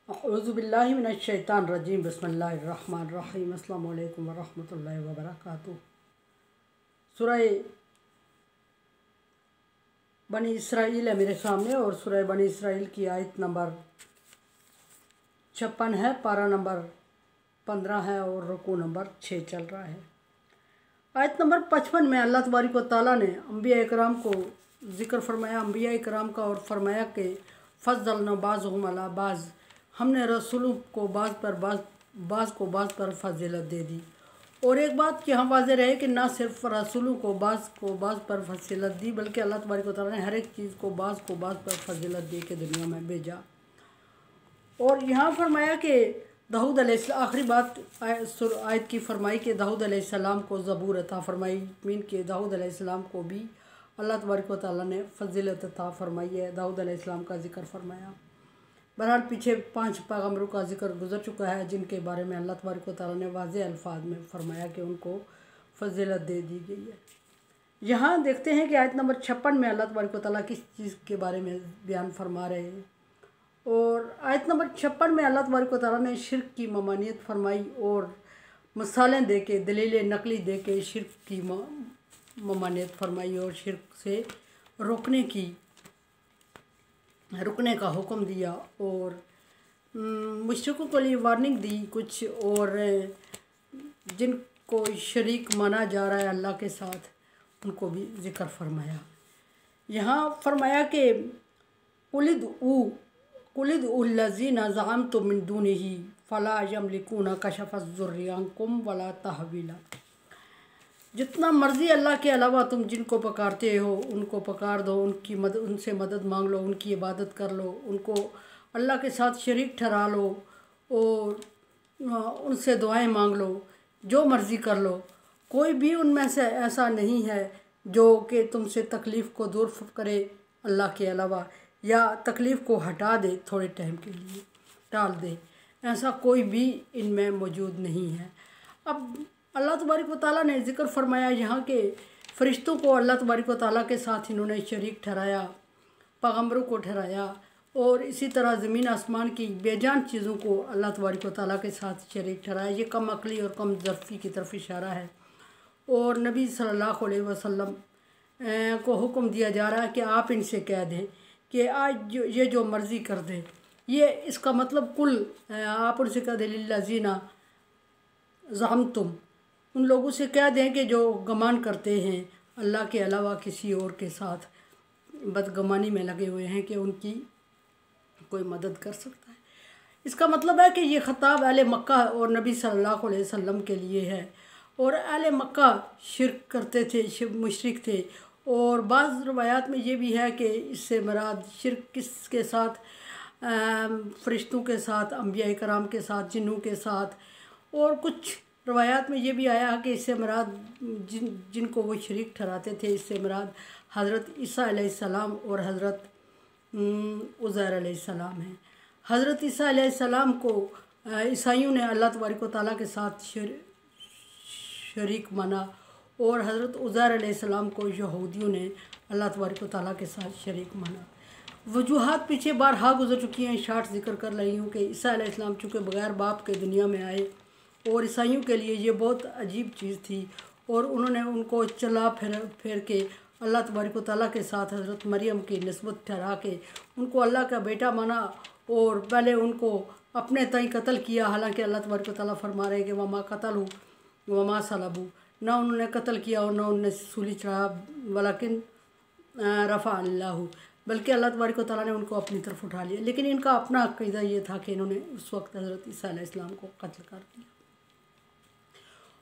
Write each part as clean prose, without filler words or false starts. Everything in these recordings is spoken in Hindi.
औज़ुबिल्लाहि मिनश्शैतानिर्रजीम बिस्मिल्लाहिर्रहमानिर्रहीम अस्सलामु अलैकुम वरहमतुल्लाहि वबरकातुहू। सूरह बनी इसराइल है मेरे सामने और सूरह बनी इसराइल की आयत नंबर 56 है, पारा नंबर 15 है और रुकू नंबर 6 चल रहा है। आयत नंबर 55 में अल्लाह तबारक व तआला ने अंबिया इकराम को ज़िक्र फरमाया, अंबिया इकराम का, और फरमाया कि फ़ज़्ज़लना बाज़हुम अला बाज़, हमने रसूलों को बाज़ पर फजीलत दे दी। और एक बात यहाँ वाज़ेह रहे कि ना सिर्फ रसूलों को बाज़ पर फजीलत दी, बल्कि अल्लाह तबारक व तआला ने हर एक चीज़ को बाज़ पर फजीलत दे के दुनिया में भेजा। और यहाँ फरमाया कि दाऊद अलैहिस्सलाम, आखिरी बात आयत की फरमाई कि दाऊद अलैहिस्सलाम को ज़बूर अता फरमाई, मीन के दाऊद अलैहिस्सलाम को भी अल्लाह तबारक व तआला ने फजीलत अता फरमाई है। दाऊद अलैहिस्सलाम का जिक्र फरमाया। बहरहाल पीछे 5 पैगम्बरों का जिक्र गुजर चुका है, जिनके बारे में अल्लाह तबारक व तआला ने वाज़ेह अल्फाज में फरमाया कि उनको फजीलत दे दी गई है। यहाँ देखते हैं कि आयत नंबर 56 में अल्लाह तबारक व तआला किस चीज़ के बारे में बयान फरमा रहे हैं। और आयत नंबर 56 में अल्लाह तबारक व तआला ने शिर्क की ममानियत फरमाई और मिसालें दे के, दलीलें नकली दे के शिर्क की ममानियत फरमाई और शिर्क से रुकने का हुक्म दिया। और मुश्रिकों के लिए वार्निंग दी कुछ, और जिनको शरीक माना जा रहा है अल्लाह के साथ, उनको भी ज़िक्र फरमाया। यहाँ फरमाया कि कुलिद उल्लज़ीना ज़अमतुम मिन दूनिही फ़ला यमलिकूना कशफ़ अन्कुम वला तहवीला। जितना मर्ज़ी अल्लाह के अलावा तुम जिनको पकारते हो उनको पकार दो, उनसे मदद मांग लो, उनकी इबादत कर लो, उनको अल्लाह के साथ शरीक ठहरा लो और उनसे दुआएं मांग लो, जो मर्ज़ी कर लो, कोई भी उनमें से ऐसा नहीं है जो कि तुमसे तकलीफ़ को दूर करे अल्लाह के अलावा, या तकलीफ़ को हटा दे, थोड़े टाइम के लिए टाल दे, ऐसा कोई भी इनमें मौजूद नहीं है। अब अल्लाह तबारक व तआला ने ज़िक्र फरमाया यहाँ के फ़रिश्तों को अल्लाह तबारक व तआला के साथ इन्होंने शरीक ठहराया, पैगम्बरों को ठहराया, और इसी तरह ज़मीन आसमान की बेजान चीज़ों को अल्लाह तबारक व तआला के साथ शरीक ठहराया। ये कम अकली और कम ज़र्फ़ी की तरफ इशारा है। और नबी सल्लल्लाहु अलैहि वसल्लम को हुक्म दिया जा रहा है कि आप इनसे कह दें कि आज ये जो मर्ज़ी कर दे, ये इसका मतलब आप उनसे कह दें लिल्लज़ीना ज़अमतुम, उन लोगों से कह दें कि जो गमान करते हैं अल्लाह के अलावा किसी और के साथ बदगमानी में लगे हुए हैं, कि उनकी कोई मदद कर सकता है। इसका मतलब है कि ये ख़िताब अहले मक्का और नबी सल्लल्लाहु अलैहि वसल्लम के लिए है। और अहले मक्का शिर्क करते थे, मुशरिक थे। और बाज़ रवायात में ये भी है कि इससे मुराद शिर्क किसके साथ, फ़रिश्तों के साथ, अंबिया इकराम के साथ, जिन्नों के साथ। और कुछ रवायात में ये भी आया कि इससे मुराद जिनको वो शरीक ठहराते थे, इससे मुराद हज़रत ईसा अलैहिस्सलाम और हज़रत उज़ैर अलैहिस्सलाम है। हज़रत ईसा अलैहिस्सलाम को ईसाइयों ने अल्लाह तबारक व तआला के साथ शरीक माना, और हज़रत उज़ैर अलैहिस्सलाम को यहूदियों ने अल्लाह तबारक व तआला के साथ शरीक माना। वजूहात पीछे बारहा गुजर चुकी हैं, शार्ट जिक्र कर रही हूँ कि ईसा अलैहिस्सलाम चूँकि बग़ैर बाप के दुनिया में आए, और ईसाइयों के लिए ये बहुत अजीब चीज़ थी, और उन्होंने उनको चला फिर के अल्लाह तबारक व तआला के साथ हज़रत मरियम की निस्बत ठहरा के उनको अल्लाह का बेटा माना, और पहले उनको अपने तय कत्ल किया। हालांकि अल्लाह तबारक व तआला फरमा रहे हैं कि वमा कतलू वमा सलबू, ना उन्होंने कत्ल किया और ना उन्होंने सूली चढ़ाया, वलाकिन रफ़ा अल्लाहु, बल्कि अल्लाह तबारक व तआला ने उनको अपनी तरफ उठा लिया। लेकिन इनका अपना अक़ीदा ये था कि इन्होंने उस वक्त हज़रत ईसा अलैहिस्सलाम को कत्ल कर दिया।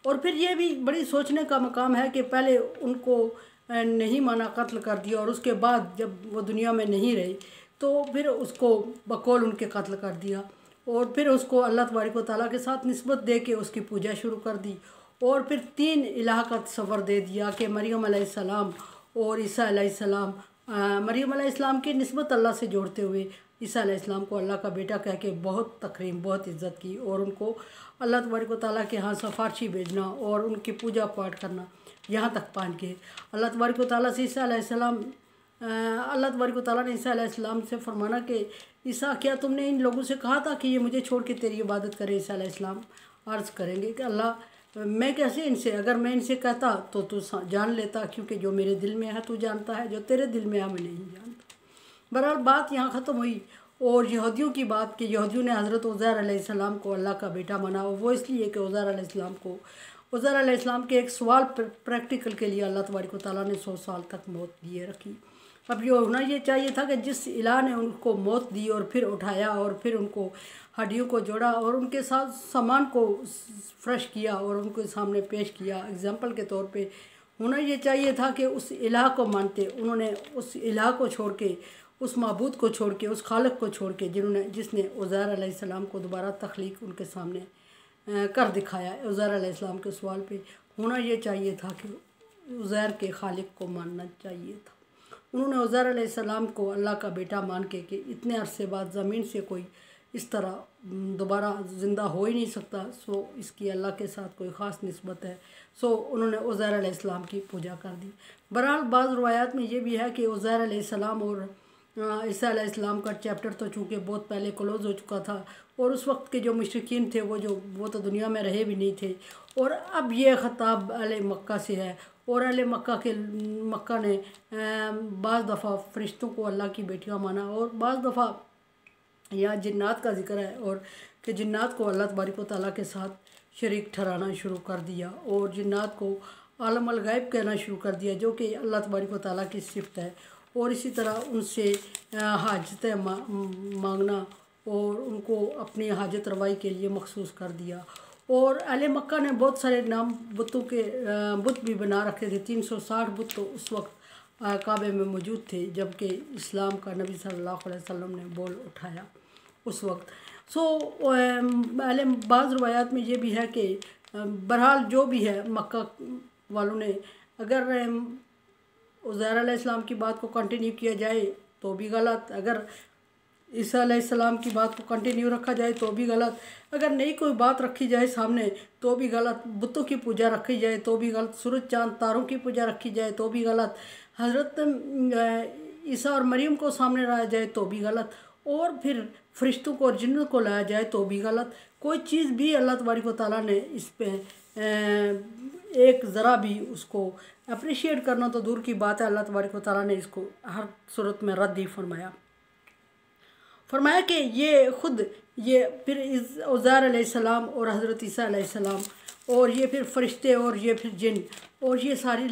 और फिर ये भी बड़ी सोचने का मकाम है कि पहले उनको नहीं माना, कत्ल कर दिया, और उसके बाद जब वो दुनिया में नहीं रहे तो फिर उसको बकौल उनके कत्ल कर दिया, और फिर उसको अल्लाह तबारक व तआला के साथ निस्बत दे के उसकी पूजा शुरू कर दी। और फिर 3 इलाह का तस्वर दे दिया कि मरियम अलैहिस्सलाम और ईसा अलैहिस्सलाम, मरियम अलैहिस्सलाम की निस्बत अल्लाह से जोड़ते हुए ईसा अलैहिस्सलाम को अल्लाह का बेटा कह के बहुत तकरीम, बहुत इज़्ज़त की, और उनको अल्लाह तबारक व तआला के यहाँ सिफारशी भेजना और उनकी पूजा पाठ करना, यहाँ तक पहुँच के अल्लाह तबारक व तआला से ईसा अलैहिस्सलाम अल्लाह तबारक व तआला ने ईसा अलैहिस्सलाम से फरमाना कि ईसा क्या तुमने इन लोगों से कहा था कि ये मुझे छोड़ के तेरी इबादत करें। ईसा अलैहिस्सलाम अर्ज़ करेंगे कि अल्लाह मैं कैसे इनसे, अगर मैं इनसे कहता तो तू जान लेता, क्योंकि जो मेरे दिल में है तू जानता है, जो तेरे दिल में है मैं नहीं जानता। बहरहाल बात यहाँ ख़त्म हुई और यहूदियों की बात कि यहूदियों ने हज़रत उज़ैर अलैहिस्सलाम को अल्लाह का बेटा माना। वो इसलिए कि उज़ैर अलैहिस्सलाम के एक सवाल प्रैक्टिकल के लिए अल्लाह तबारक व तआला ने 100 साल तक मौत दिए रखी। अब ये होना ये चाहिए था कि जिस इलाह ने उनको मौत दी और फिर उठाया और फिर उनको हड्डियों को जोड़ा और उनके साथ सामान को फ्रेश किया और उनके सामने पेश किया, एग्जाम्पल के तौर पे होना ये चाहिए था कि उस इलाह को मानते। उन्होंने उस इलाह को छोड़ के, उस माबूद को छोड़ के, उस खालिक को छोड़ के जिसने उज़ैर अलैहिस्सलाम को दोबारा तख्लीक उनके सामने कर दिखाया। उज़ैर अलैहिस्सलाम के सवाल पे होना ये चाहिए था कि उज़ैर के खालिक को मानना चाहिए था। उन्होंने उज़ैर अलैहिस्सलाम को अल्लाह का बेटा मान के कि इतने अरसे बाद ज़मीन से कोई इस तरह दोबारा ज़िंदा हो ही नहीं सकता, सो इसकी अल्लाह के साथ कोई ख़ास निस्बत है, सो उन्होंने उज़ैर अलैहिस्सलाम की पूजा कर दी। बहरहाल बाज़ रवायात में ये भी है कि उज़ैर अलैहिस्सलाम और ईसा अलैहिस्सलाम का चैप्टर तो चूँकि बहुत पहले क्लोज़ हो चुका था और उस वक्त के जो मुशरिकीन थे वो तो दुनिया में रहे भी नहीं थे, और अब ये ख़िताब अहले मक्का से है। और अहले मक्का ने बाज़ दफ़ा फ़रिश्तों को अल्लाह की बेटियाँ माना और बाज़ दफ़ा यहाँ जिन्नात का जिक्र है और कि जिन्नात को अल्लाह तबारक व तआला के साथ शरीक ठहराना शुरू कर दिया और जिन्नात को आलम अल गैब कहना शुरू कर दिया, जो कि अल्लाह तबारक व तआला की सिफ़त है। और इसी तरह उनसे हाजतें मांगना और उनको अपनी हाजत रवाई के लिए मखसूस कर दिया। और अहले मक्का ने बहुत सारे नाम बुत भी बना रखे थे। 360 बुत तो उस वक्त काबे में मौजूद थे जबकि इस्लाम का नबी सल्लल्लाहु अलैहि वसल्लम ने बोल उठाया उस वक्त। अहले बाज़ रवायात में ये भी है कि बहरहाल जो भी है मक्का वालों ने अगर उज़ैर अलैहिस्सलाम की बात को कंटिन्यू किया जाए तो भी गलत, अगर ईसा अलैहिस्सलाम की बात को कंटिन्यू रखा जाए तो भी गलत, अगर नई कोई बात रखी जाए सामने तो भी गलत, बुतों की पूजा रखी जाए तो भी गलत, सूरज चांद तारों की पूजा रखी जाए तो भी गलत, हज़रत ईसा और मरीम को सामने लाया जाए तो भी गलत, और फिर फरिश्तों को और जिन्नों को लाया जाए तो भी गलत। कोई चीज़ भी अल्लाह तबारक व तआला ने इस पे एक ज़रा भी उसको अप्रिशिएट करना तो दूर की बात है, अल्लाह तबारक व तआला ने इसको हर सूरत में रद्द ही फरमाया कि ये ख़ुद ये फिर उज़ैर अलैहिस्सलाम और हज़रत ईसा अलैहिस्सलाम और ये फिर फ़रिश्ते और ये फिर जिन और ये सारी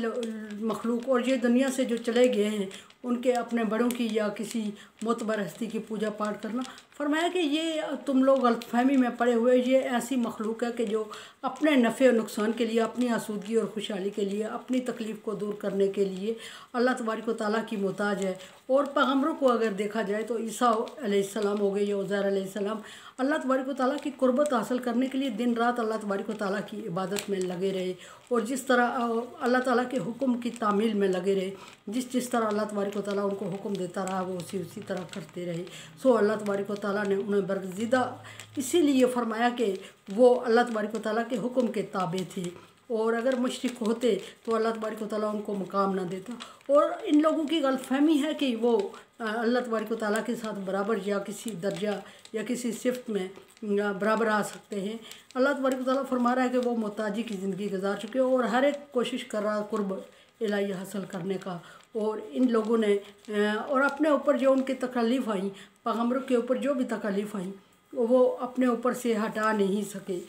मखलूक और ये दुनिया से जो चले गए हैं उनके अपने बड़ों की या किसी मोतबर हस्ती की पूजा पाठ करना, फरमाया कि ये तुम लोग गलतफहमी में पड़े हुए, ये ऐसी मखलूक है कि जो अपने नफ़े और नुकसान के लिए, अपनी आसूदगी और खुशहाली के लिए, अपनी तकलीफ़ को दूर करने के लिए अल्लाह तबारक व तआला की मोहताज है। और पैगम्बरों को अगर देखा जाए तो ईसा अलैहिस्सलाम हो गए या उज़ैर अलैहिस्सलाम अल्लाह तबारक व तआला की कुर्बत हासिल करने के लिए दिन रात अल्लाह तबारक व तआला की इबादत में लगे रहे और जिस तरह अल्लाह ताला के हुक्म की तामील में लगे रहे, जिस तरह अल्लाह तबारक व तआला उनको हुक्म देता रहा वो उसी तरह करते रहे। सो अल्लाह तबारक व तआला ने उन्हें बरगज़ीदा इसीलिए फरमाया कि वो अल्लाह तबारक व तआला के हुक्म के ताबे थे, और अगर मुशरिक होते तो अल्लाह तबारक व तआला उनको मुकाम ना देता। और इन लोगों की गलतफहमी है कि वो अल्लाह तबारक व तआला के साथ बराबर या किसी दर्जा या किसी सिफ्त में बराबर आ सकते हैं। अल्लाह तबारक व तआला फरमा रहा है कि वो मोहताजी की ज़िंदगी गुजार चुके हैं और हर एक कोशिश कर रहा है कुर्ब इलाही हासिल करने का। और इन लोगों ने और अपने ऊपर जो उनकी तकलीफ़ आई, पैगम्बरों के ऊपर जो भी तकलीफ़ आई वो अपने ऊपर से हटा नहीं सके।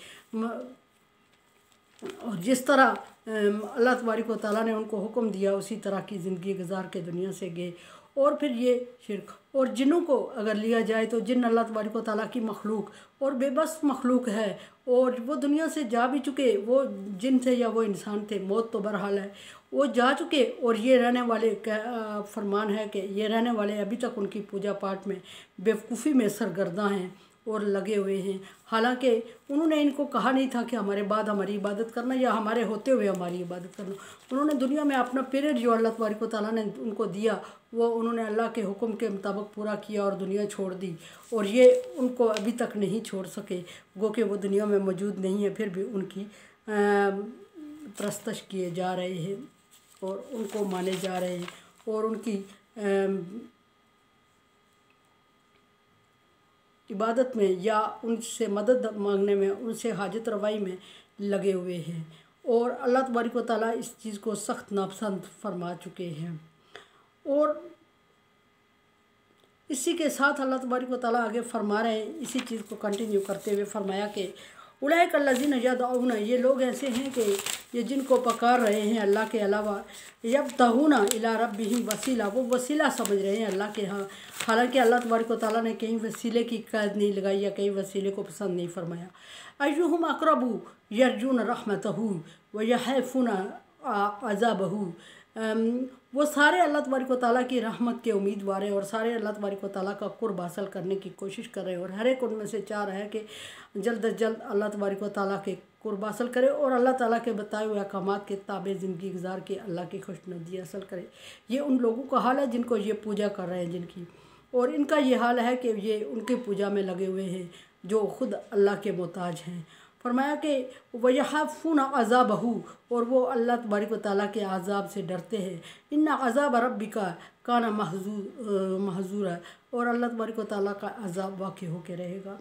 और जिस तरह अल्लाह तबारक व तआला ने उनको हुक्म दिया उसी तरह की ज़िंदगी गुजार के दुनिया से गए। और फिर ये शिरक और जिन्नों को अगर लिया जाए तो जिन्न अल्लाह तबारक व तआला की मखलूक और बेबस मखलूक है और वो दुनिया से जा भी चुके, वो जिन थे या वो इंसान थे, मौत तो बहरहाल है, वो जा चुके और ये रहने वाले का फरमान है कि ये रहने वाले अभी तक उनकी पूजा पाठ में बेवकूफ़ी में सरगर्दा हैं और लगे हुए हैं। हालांकि उन्होंने इनको कहा नहीं था कि हमारे बाद हमारी इबादत करना या हमारे होते हुए हमारी इबादत करना। उन्होंने दुनिया में अपना पीरियड जो अल्लाह तबारक व तआला ने उनको दिया वो उन्होंने अल्लाह के हुक्म के मुताबिक पूरा किया और दुनिया छोड़ दी, और ये उनको अभी तक नहीं छोड़ सके। गो कि वो दुनिया में मौजूद नहीं है फिर भी उनकी परस्तश किए जा रहे हैं और उनको माने जा रहे हैं और उनकी इबादत में या उनसे मदद मांगने में, उनसे हाजत रवाई में लगे हुए हैं। और अल्लाह तबारक व तआला इस चीज़ को सख्त नापसंद फरमा चुके हैं। और इसी के साथ अल्लाह तबारक व तआला आगे फरमा रहे हैं, इसी चीज़ को कंटिन्यू करते हुए फरमाया कि उलाइका लज़ीना यदऊना, ये लोग ऐसे हैं कि ये जिनको पकार रहे हैं अल्लाह के अलावा, यब्तगूना इला रब्बिहिम वसीला, वो वसीला समझ रहे हैं अल्लाह के यहाँ। हालांकि अल्लाह तबारक व तआला ने कहीं वसीले की कैद नहीं लगाई या कहीं वसीले को पसंद नहीं फरमाया। अय्युहुम अक़रबु यरजून रहमतहू व यख़ाफ़ून अज़ाबहू, वो सारे अल्लाह तबारक व तआला की रहमत के उम्मीदवार हैं और सारे अल्लाह तबारक व तआला का कुर्ब हासिल करने की कोशिश कर रहे हैं। और हर एक उनमें से चाह रहा है कि जल्द अज जल्द अल्लाह तबारक व तआला के कुर्ब हासिल करे और अल्लाह ताला के बताए हुए अहकामात के ताबे ज़िंदगी गुजार के अल्लाह की खुशनुदी हासिल करे। ये उन लोगों का हाल है जिनको ये पूजा कर रहे हैं, जिनकी, और इनका ये हाल है कि ये उनकी पूजा में लगे हुए हैं जो ख़ुद अल्लाह के मोहताज हैं। फरमाया कि वयख़ाफ़ून अज़ाबहू, और वो अल्लाह तबारक व तआला के अज़ाब से डरते हैं। इन्ना अज़ाब रब्बिका काना महज़ूरा, और अल्लाह तबारक व तआला का अज़ाब वाक़ई होके रहेगा।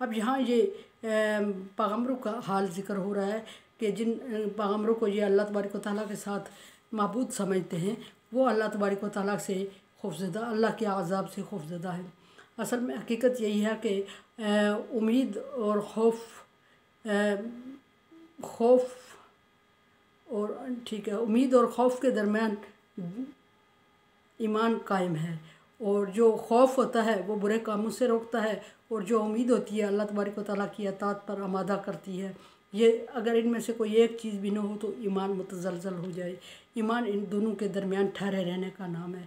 अब यहाँ ये पैगम्बरों का हाल ज़िक्र हो रहा है कि जिन पैगम्बरों को ये अल्लाह तबारक व तआला के साथ माबूद समझते हैं, वो अल्लाह तबारक व तआला से खौफज़दा, अल्लाह के अज़ाब से खौफज़दा है। असल में हकीकत यही है कि उम्मीद और खौफ और ठीक है, उम्मीद और खौफ के दरमियान ईमान कायम है। और जो खौफ होता है वो बुरे कामों से रोकता है, और जो उम्मीद होती है अल्लाह तबारक व तआला की अताअत पर आमादा करती है। ये अगर इनमें से कोई एक चीज़ भी ना हो तो ईमान मुतज़लज़ल हो जाए। ईमान इन दोनों के दरमियान ठहरे रहने का नाम है।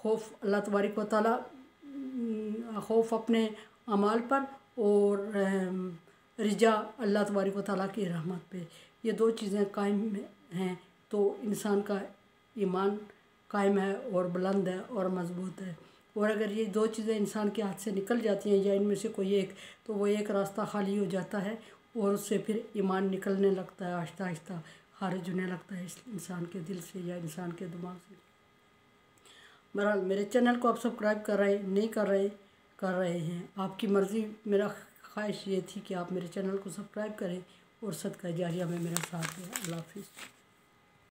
खौफ अल्लाह तबारक व तआला, खौफ अपने अमाल पर, और रिजा अल्लाह तबारक व तआला की रहमत पे, ये दो चीज़ें कायम हैं तो इंसान का ईमान कायम है और बुलंद है और मज़बूत है। और अगर ये दो चीज़ें इंसान के हाथ से निकल जाती हैं या इनमें से कोई एक, तो वो एक रास्ता खाली हो जाता है और उससे फिर ईमान निकलने लगता है, आहिस्ता आहिस्ता खारिज होने लगता है इस इंसान के दिल से या इंसान के दिमाग से। बहरहाल मेरे चैनल को आप सब्सक्राइब कर रहे नहीं कर रहे हैं, आपकी मर्ज़ी। मेरा ख्वाहिश ये थी कि आप मेरे चैनल को सब्सक्राइब करें और सदका जारिया में मेरा साथ दें। अल्लाह हाफ़िज़।